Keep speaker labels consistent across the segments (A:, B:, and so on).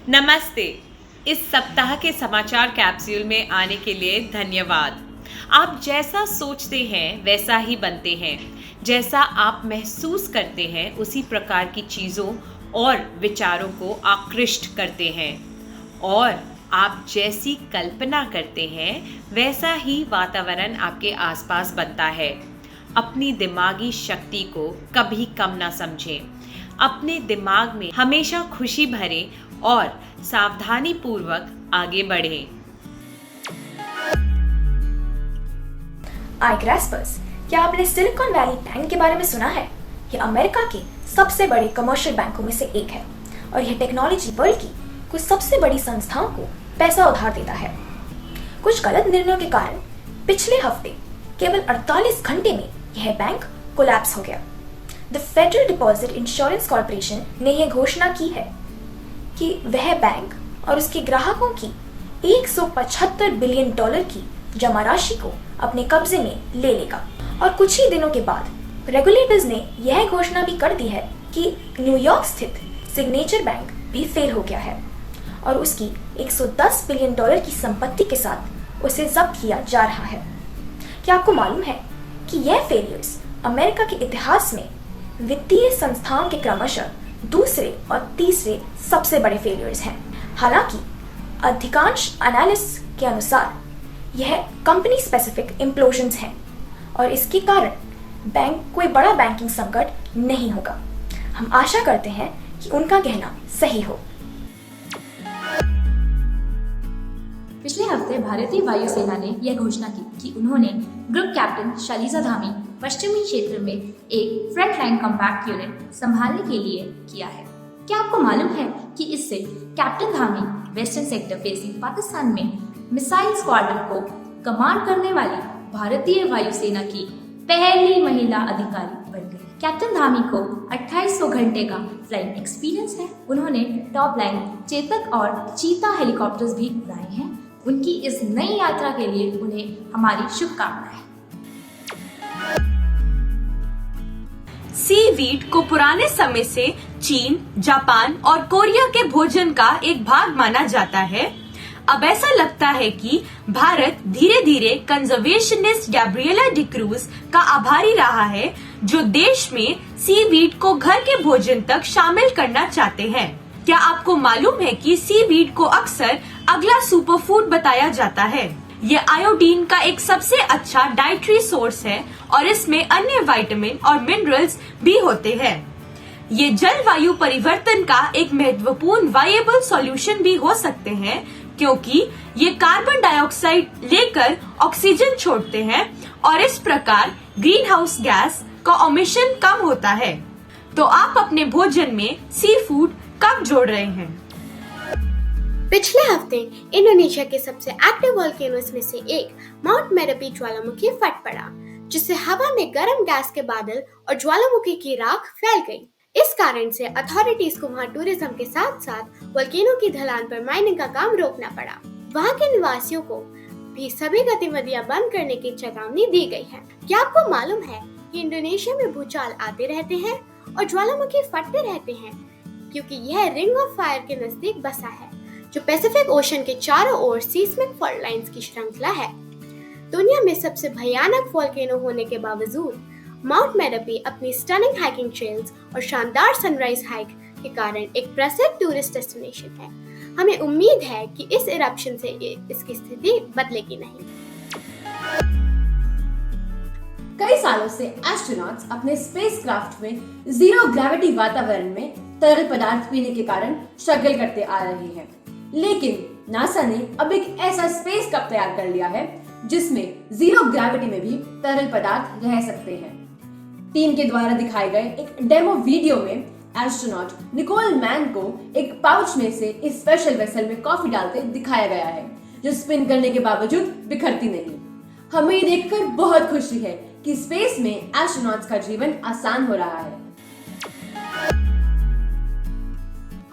A: नमस्ते। इस सप्ताह के समाचार कैप्सूल में आने के लिए धन्यवाद। आप जैसा सोचते हैं वैसा ही बनते हैं। जैसा आप महसूस करते हैं उसी प्रकार की चीज़ों और विचारों को आकृष्ट करते हैं और आप जैसी कल्पना करते हैं वैसा ही वातावरण आपके आसपास बनता है। अपनी दिमागी शक्ति को कभी कम ना समझें। अपने दिमाग में हमेशा खुशी भरें और सावधानी पूर्वक आगे बढ़ें।
B: iGraspers, क्या आपने सिलिकॉन वैली बैंक के बारे में सुना है? यह अमेरिका के सबसे बड़े कमर्शियल बैंकों में से एक है और यह टेक्नोलॉजी वर्ल्ड की कुछ सबसे बड़ी संस्थाओं को पैसा उधार देता है। कुछ गलत निर्णयों के कारण पिछले हफ्ते केवल 48 घंटे में यह बैंक कोलैप्स हो गया। The federal deposit insurance corporation ने यह घोषणा की है कि वह बैंक और उसके ग्राहकों की 175 बिलियन डॉलर की जमा राशि को अपने कब्जे में ले लेगा। और कुछ ही दिनों के बाद रेगुलेटर्स ने यह घोषणा भी कर दी है कि न्यूयॉर्क स्थित सिग्नेचर बैंक भी फेल हो गया है और उसकी 110 बिलियन डॉलर की संपत्ति के साथ उसे जब्त किया जा रहा है। क्या आपको मालूम है कि यह फेलियर्स अमेरिका के इतिहास में वित्तीय संस्थाओं के क्रमशः दूसरे और तीसरे सबसे बड़े फेलियर्स हैं। हालांकि अधिकांश एनालिस्ट के अनुसार यह कंपनी स्पेसिफिक इम्प्लोजन्स हैं और इसके कारण बैंक कोई बड़ा बैंकिंग संकट नहीं होगा। हम आशा करते हैं कि उनका कहना सही हो।
C: पिछले हफ्ते भारतीय वायुसेना ने यह घोषणा की कि उन्होंने ग्रुप कैप्टन शालिजा धामी पश्चिमी क्षेत्र में एक फ्रंटलाइन कॉम्पैक्ट यूनिट संभालने के लिए किया है। क्या आपको मालूम है कि इससे captain Dhami western sector facing Pakistan में मिसाइल स्क्वाड्रन को कमांड करने वाली भारतीय वायुसेना की पहली महिला अधिकारी बन गई। कैप्टन धामी को 2800 घंटे का फ्लाइंग एक्सपीरियंस है। उन्होंने टॉप लाइन चेतक और चीता हेलीकॉप्टर्स भी उड़ाए हैं। उनकी इस नई यात्रा के लिए उन्हें हमारी शुभकामनाएं।
A: सीवीड को पुराने समय से चीन, जापान और कोरिया के भोजन का एक भाग माना जाता है। अब ऐसा लगता है कि भारत धीरे धीरे कंजर्वेशनिस्ट गैब्रिएला डिक्रूज का आभारी रहा है, जो देश में सीवीड को घर के भोजन तक शामिल करना चाहते हैं। क्या आपको मालूम है कि सीवीड को अक्सर अगला सुपरफूड बताया जाता है? ये आयोडीन का एक सबसे अच्छा डाइटरी सोर्स है और इसमें अन्य विटामिन और मिनरल्स भी होते हैं। ये जलवायु परिवर्तन का एक महत्वपूर्ण वायबल सॉल्यूशन भी हो सकते हैं, क्योंकि ये कार्बन डाइऑक्साइड लेकर ऑक्सीजन छोड़ते हैं और इस प्रकार ग्रीन हाउस गैस का एमिशन कम होता है। तो आप अपने भोजन में सी फूड कब जोड़ रहे हैं?
D: पिछले हफ्ते इंडोनेशिया के सबसे एक्टिव वोल्केनोस में से एक माउंट मेरापी ज्वालामुखी फट पड़ा, जिससे हवा में गर्म गैस के बादल और ज्वालामुखी की राख फैल गई। इस कारण से अथॉरिटीज को वहां टूरिज्म के साथ साथ वोल्केनो की ढलान पर माइनिंग का काम रोकना पड़ा। वहां के निवासियों को भी सभी गतिविधियां बंद करने की चेतावनी दी गई है। क्या आपको मालूम है कि इंडोनेशिया में भूचाल आते रहते हैं और ज्वालामुखी फटते रहते हैं, क्योंकि यह रिंग ऑफ फायर के नजदीक बसा है, जो पैसिफिक ओशन के चारों ओर सीस्मिक फॉल्ट लाइंस की श्रृंखला है। दुनिया में सबसे भयानक वोल्केनो होने के बावजूद माउंट मेरापी अपनी स्टनिंग हाइकिंग ट्रेल्स और शानदार सनराइज हाइक के कारण एक प्रसिद्ध टूरिस्ट डेस्टिनेशन है। हमें उम्मीद है कि इस इरप्शन से इसकी स्थिति बदलेगी नहीं।
E: कई सालों से एस्ट्रोनॉट्स अपने स्पेसक्राफ्ट में जीरो ग्रेविटी वातावरण में तरल पदार्थ पीने के कारण स्ट्रगल करते आ रहे हैं, लेकिन नासा ने अब एक ऐसा स्पेस कप तैयार कर लिया है जिसमें जीरो ग्रेविटी में भी तरल पदार्थ रह सकते हैं। टीम के द्वारा दिखाए गए एक डेमो वीडियो में एस्ट्रोनॉट निकोल मैन को एक पाउच में से इस स्पेशल वेसल में कॉफी डालते दिखाया गया है, जो स्पिन करने के बावजूद बिखरती नहीं। हमें देखकर बहुत खुशी है कि स्पेस में एस्ट्रोनॉट्स का जीवन आसान हो रहा है।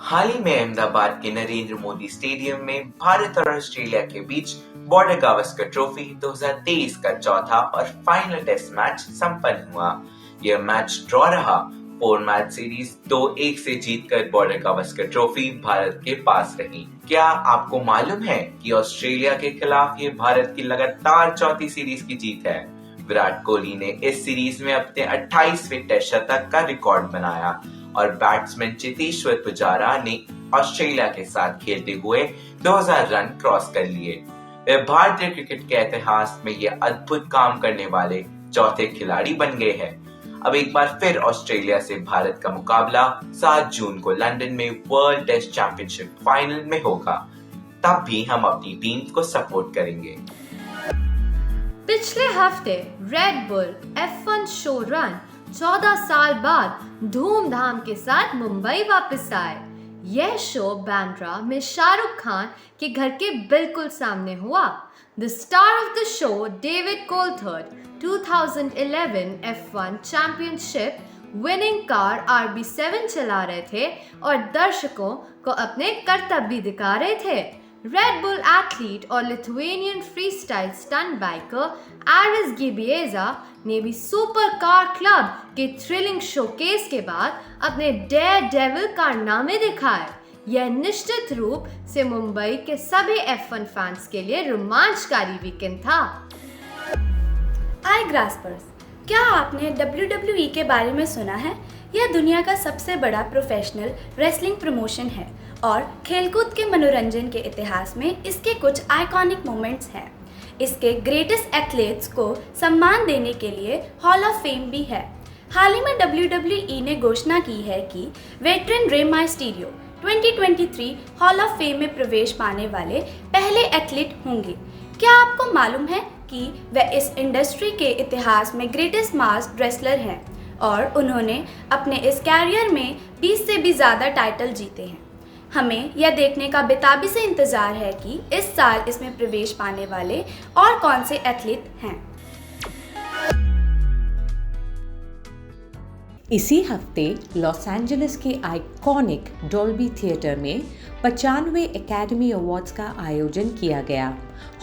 F: हाल ही में अहमदाबाद के नरेंद्र मोदी स्टेडियम में भारत और ऑस्ट्रेलिया के बीच बॉर्डर गावस्कर ट्रॉफी 2023 का चौथा और फाइनल टेस्ट मैच संपन्न हुआ। यह मैच ड्रॉ रहा। 4 मैच सीरीज 2-1 से जीतकर बॉर्डर गावस्कर ट्रॉफी भारत के पास रही। क्या आपको मालूम है कि ऑस्ट्रेलिया के खिलाफ ये भारत की लगातार चौथी सीरीज की जीत है। विराट कोहली ने इस सीरीज में अपने 28वें टेस्ट शतक का रिकॉर्ड बनाया और बैट्समैन चेतेश्वर पुजारा ने ऑस्ट्रेलिया के साथ खेलते हुए 2000 रन क्रॉस कर लिए। वे भारतीय क्रिकेट के इतिहास में ये अद्भुत काम करने वाले चौथे खिलाड़ी बन गए हैं। अब एक बार फिर ऑस्ट्रेलिया से भारत का मुकाबला 7 जून को लंदन में वर्ल्ड टेस्ट चैंपियनशिप फाइनल में होगा। तब भी हम अपनी टीम को सपोर्ट करेंगे।
G: पिछले हफ्ते red bull F1 show run 14 साल बाद धूमधाम के साथ मुंबई वापस आए। यह शो बांद्रा में शाहरुख खान के घर के बिल्कुल सामने हुआ। The star of the show David Coulthard 2011 F1 championship winning car RB7 चला रहे थे और दर्शकों को अपने कर्तव्य दिखा रहे थे। रेड बुल एथलीट और Lithuanian freestyle stunt biker Aras Gibieza ने भी सुपर कार क्लब के थ्रिलिंग शोकेस के बाद अपने डेयर डेविल कारनामे दिखाए। यह निश्चित रूप से मुंबई के सभी F1 फैंस के लिए रोमांचकारी वीकेंड था।
H: हाय ग्रास्पर्स, क्या आपने WWE के बारे में सुना है? यह दुनिया का सबसे बड़ा प्रोफेशनल रेसलिंग प्रमोशन है और खेलकूद के मनोरंजन के इतिहास में इसके कुछ आइकॉनिक मोमेंट्स हैं। इसके ग्रेटेस्ट एथलीट्स को सम्मान देने के लिए हॉल ऑफ फेम भी है। हाल ही में WWE ने घोषणा की है कि वेटरन रे माइस्टीरियो 2023 हॉल ऑफ फेम में प्रवेश पाने वाले पहले एथलीट होंगे। क्या आपको मालूम है कि वह इस इंडस्ट्री के इतिहास में ग्रेटेस्ट मास्क रेसलर हैं और उन्होंने अपने इस कैरियर में 20 से भी ज़्यादा टाइटल जीते हैं। हमें यह देखने का बेताबी से इंतज़ार है कि इस साल इसमें प्रवेश पाने वाले और कौन से एथलीट हैं।
I: इसी हफ्ते लॉस एंजलिस के आइकॉनिक डॉल्बी थिएटर में 95वें एकेडमी अवार्ड्स का आयोजन किया गया।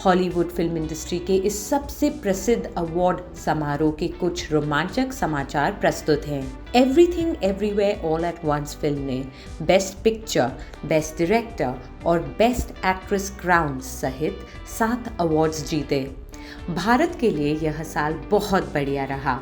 I: हॉलीवुड फिल्म इंडस्ट्री के इस सबसे प्रसिद्ध अवार्ड समारोह के कुछ रोमांचक समाचार प्रस्तुत हैं। Everything everywhere all at once film ने बेस्ट पिक्चर, बेस्ट डायरेक्टर और बेस्ट एक्ट्रेस क्राउन सहित 7 अवार्ड्स जीते। भारत के लिए यह साल बहुत बढ़िया रहा।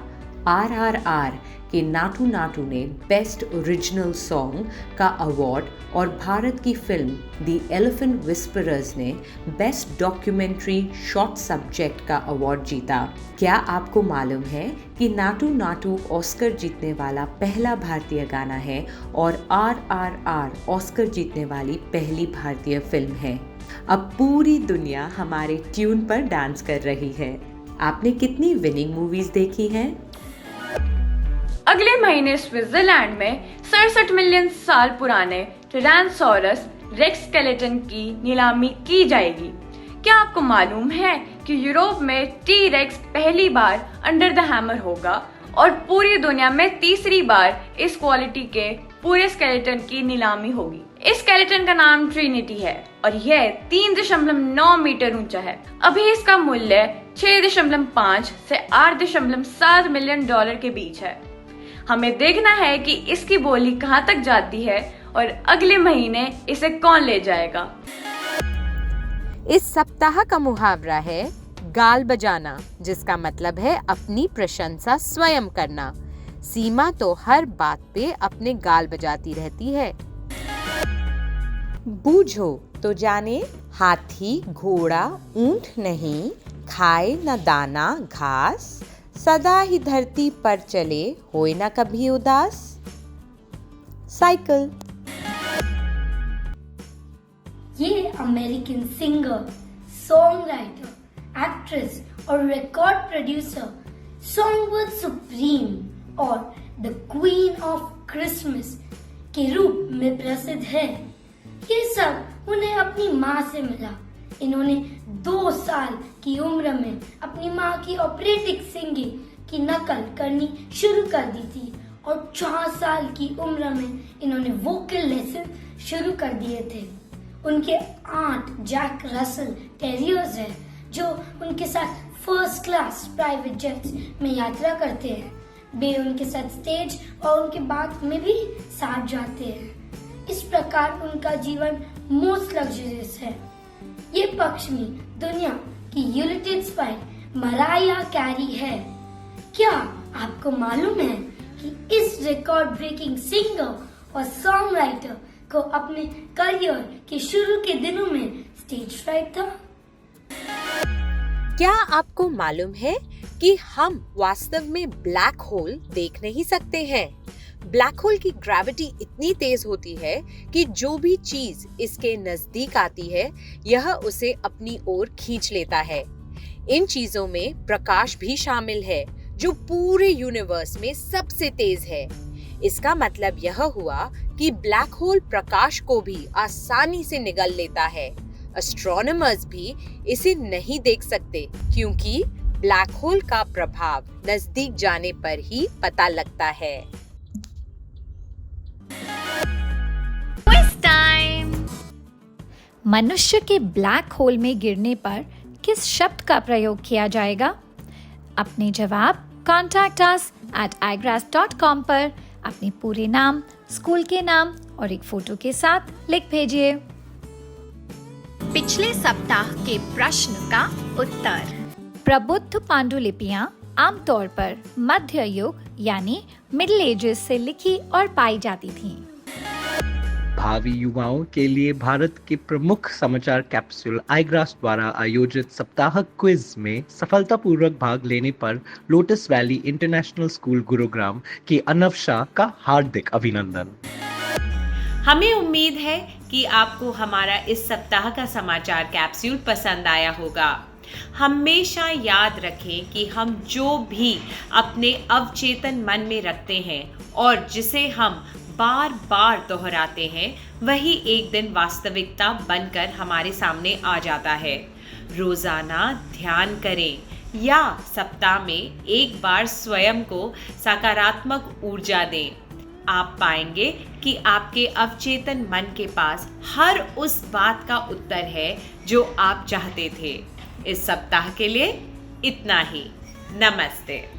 I: RRR के नाटू नाटू ने बेस्ट ओरिजिनल सॉन्ग का अवार्ड और भारत की फिल्म द एलिफेंट विस्परर्स ने बेस्ट डॉक्यूमेंट्री शॉर्ट सब्जेक्ट का अवार्ड जीता। क्या आपको मालूम है कि नाटू नाटू ऑस्कर जीतने वाला पहला भारतीय गाना है और RRR ऑस्कर जीतने वाली पहली भारतीय फिल्म है। अब पूरी दुनिया हमारे ट्यून पर डांस कर रही है। आपने कितनी विनिंग मूवीज देखी हैं?
J: अगले महीने स्विट्जरलैंड में 67 मिलियन साल पुराने टिरानोसॉरस रेक्स स्केलेटन की नीलामी की जाएगी। क्या आपको मालूम है कि यूरोप में टी रेक्स पहली बार अंडर द हैमर होगा और पूरी दुनिया में तीसरी बार इस क्वालिटी के पूरे स्केलेटन की नीलामी होगी। इस स्केलेटन का नाम ट्रिनिटी है और यह 3.9 मीटर ऊंचा है। अभी इसका मूल्य 6.5 से 8.7 मिलियन डॉलर के बीच है। हमें देखना है कि इसकी बोली कहां तक जाती है और अगले महीने इसे कौन ले जाएगा।
I: इस सप्ताह का मुहावरा है गाल बजाना, जिसका मतलब है अपनी प्रशंसा स्वयं करना। सीमा तो हर बात पे अपने गाल बजाती रहती है। बूझो तो जाने, हाथी घोड़ा ऊंट नहीं, खाए न दाना घास, सदा ही धरती पर चले, होए ना कभी उदास। साइकिल।
K: ये American singer, song writer, actress और रिकॉर्ड प्रोड्यूसर, सॉन्गवर्ड सुप्रीम और द क्वीन ऑफ क्रिसमस के रूप में प्रसिद्ध है। ये सब उन्हें अपनी माँ से मिला। इन्होंने 2 साल की उम्र में अपनी माँ की ऑपरेटिक सिंगिंग की नकल करनी शुरू कर दी थी और 4 साल की उम्र में इन्होंने वोकल लेसन शुरू कर दिए थे। उनके 8 जैक रसल टेरियर्स हैं जो उनके साथ फर्स्ट क्लास प्राइवेट जेट्स में यात्रा करते हैं। वे उनके साथ स्टेज और उनके बात में भी साथ जाते हैं। इस प्रकार उनका जीवन मोस्ट लग्जरियस है। ये पश्चिमी दुनिया की यूनाइटेड स्पाई मराइया कैरी है। क्या आपको मालूम है कि इस रिकॉर्ड ब्रेकिंग सिंगर और सॉन्ग राइटर को अपने करियर के शुरू के दिनों में स्टेज फ्राइट था?
I: क्या आपको मालूम है कि हम वास्तव में ब्लैक होल देख नहीं सकते हैं? ब्लैक होल की ग्रेविटी इतनी तेज होती है कि जो भी चीज इसके नजदीक आती है यह उसे अपनी ओर खींच लेता है। इन चीजों में प्रकाश भी शामिल है जो पूरे यूनिवर्स में सबसे तेज है। इसका मतलब यह हुआ कि ब्लैक होल प्रकाश को भी आसानी से निगल लेता है। एस्ट्रोनॉमर्स भी इसे नहीं देख सकते क्योंकि ब्लैक होल का प्रभाव नजदीक जाने पर ही पता लगता है।
C: मनुष्य के ब्लैक होल में गिरने पर किस शब्द का प्रयोग किया जाएगा? अपने जवाब contact us at igrass.com पर अपने पूरे नाम, स्कूल के नाम और एक फोटो के साथ लिख भेजिए।
L: पिछले सप्ताह के प्रश्न का उत्तर।
C: प्रबुद्ध पांडुलिपियां आमतौर पर मध्य युग यानी मिडिल एजेस से लिखी और पाई जाती थीं।
M: भावी युवाओं के लिए भारत के प्रमुख समाचार कैप्सूल आईग्रास द्वारा आयोजित सप्ताह क्विज में सफलतापूर्वक भाग लेने पर lotus valley international school Gurugram की अनव शाह का हार्दिक अभिनंदन।
I: हमें उम्मीद है कि आपको हमारा इस सप्ताह का समाचार कैप्सूल पसंद आया होगा। हमेशा याद रखें कि हम जो भी अपने अवचेतन मन में रखते हैं और जिसे हम बार बार दोहराते हैं वही एक दिन वास्तविकता बनकर हमारे सामने आ जाता है। रोजाना ध्यान करें या सप्ताह में एक बार स्वयं को सकारात्मक ऊर्जा दें। आप पाएंगे कि आपके अवचेतन मन के पास हर उस बात का उत्तर है जो आप चाहते थे। इस सप्ताह के लिए इतना ही। नमस्ते।